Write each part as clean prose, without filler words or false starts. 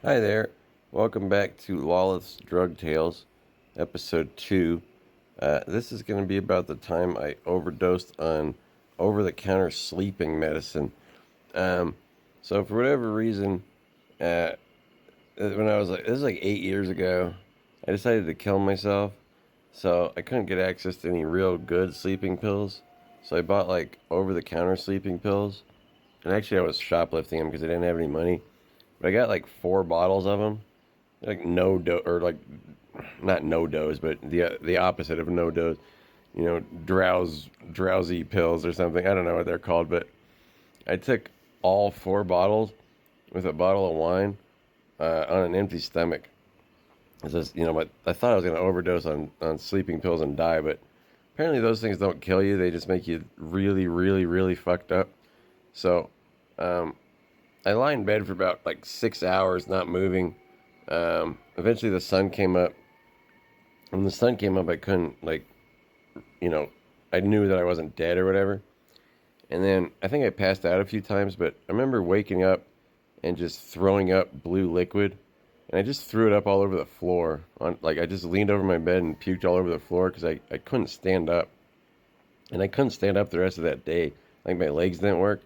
Hi there. Welcome back to Loloth's Drug Tales, episode 2. This is going to be about the time I overdosed on over-the-counter sleeping medicine. Um, so for whatever reason, uh, when I was like, this is like 8 years ago, I decided to kill myself. So I couldn't get access to any real good sleeping pills. So I bought like over-the-counter sleeping pills. And actually I was shoplifting them because I didn't have any money. But I got like 4 bottles of them, like no dose, or like not no dose, but the opposite of no dose. You know, drowsy pills or something. I don't know what they're called, but I took all 4 bottles with a bottle of wine on an empty stomach. It's just, but I thought I was going to overdose on sleeping pills and die, but apparently those things don't kill you. They just make you really, really, really fucked up. So, I lie in bed for about like 6 hours, not moving. Eventually, the sun came up. When the sun came up, I couldn't you know, I knew that I wasn't dead or whatever. And then I think I passed out a few times, but I remember waking up and just throwing up blue liquid, and I just threw it up all over the floor. I just leaned over my bed and puked all over the floor because I couldn't stand up, and I couldn't stand up the rest of that day. Like my legs didn't work,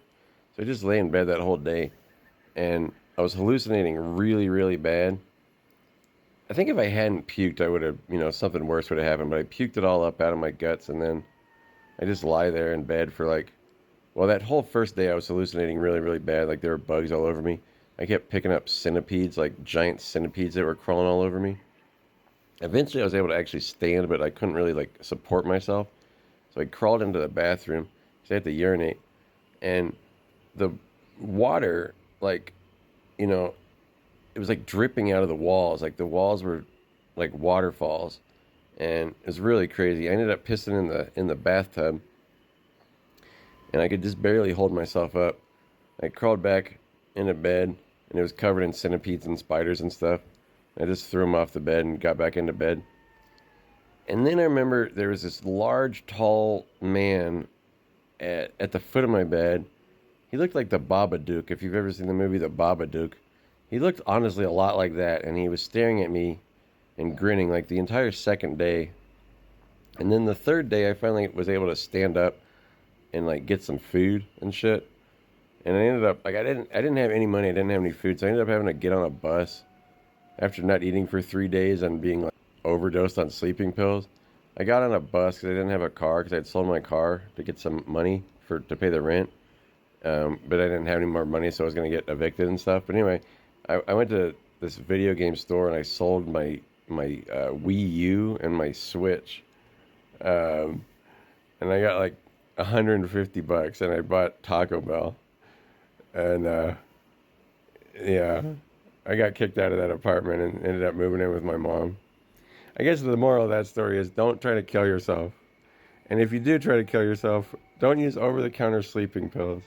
so I just lay in bed that whole day. And I was hallucinating really, really bad. I think if I hadn't puked, I would have, something worse would have happened. But I puked it all up out of my guts, and then I just lie there in bed for that whole first day I was hallucinating really, really bad. Like there were bugs all over me. I kept picking up centipedes, like giant centipedes that were crawling all over me. Eventually, I was able to actually stand, but I couldn't really support myself. So I crawled into the bathroom. So I had to urinate, and the water, you know, it was like dripping out of the walls. Like the walls were like waterfalls, and it was really crazy. I ended up pissing in the bathtub, and I could just barely hold myself up. I crawled back into bed, and it was covered in centipedes and spiders and stuff. I just threw them off the bed and got back into bed. And then I remember there was this large, tall man at the foot of my bed. He looked like the Babadook, if you've ever seen the movie The Babadook. He looked honestly a lot like that, and he was staring at me and grinning like the entire second day. And then the third day, I finally was able to stand up and get some food and shit. And I ended up I didn't have any money, I didn't have any food, so I ended up having to get on a bus after not eating for 3 days and being overdosed on sleeping pills. I got on a bus because I didn't have a car because I'd sold my car to get some money to pay the rent. But I didn't have any more money, so I was going to get evicted and stuff. But anyway, I went to this video game store and I sold my Wii U and my Switch, and I got like $150, and I bought Taco Bell, and yeah, I got kicked out of that apartment and ended up moving in with my mom. I guess the moral of that story is don't try to kill yourself, and if you do try to kill yourself, don't use over-the-counter sleeping pills.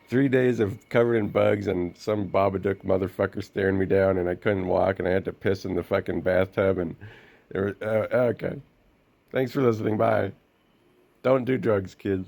3 days of covered in bugs and some Babadook motherfucker staring me down, and I couldn't walk, and I had to piss in the fucking bathtub, and there was, okay. Thanks for listening. Bye. Don't do drugs, kids.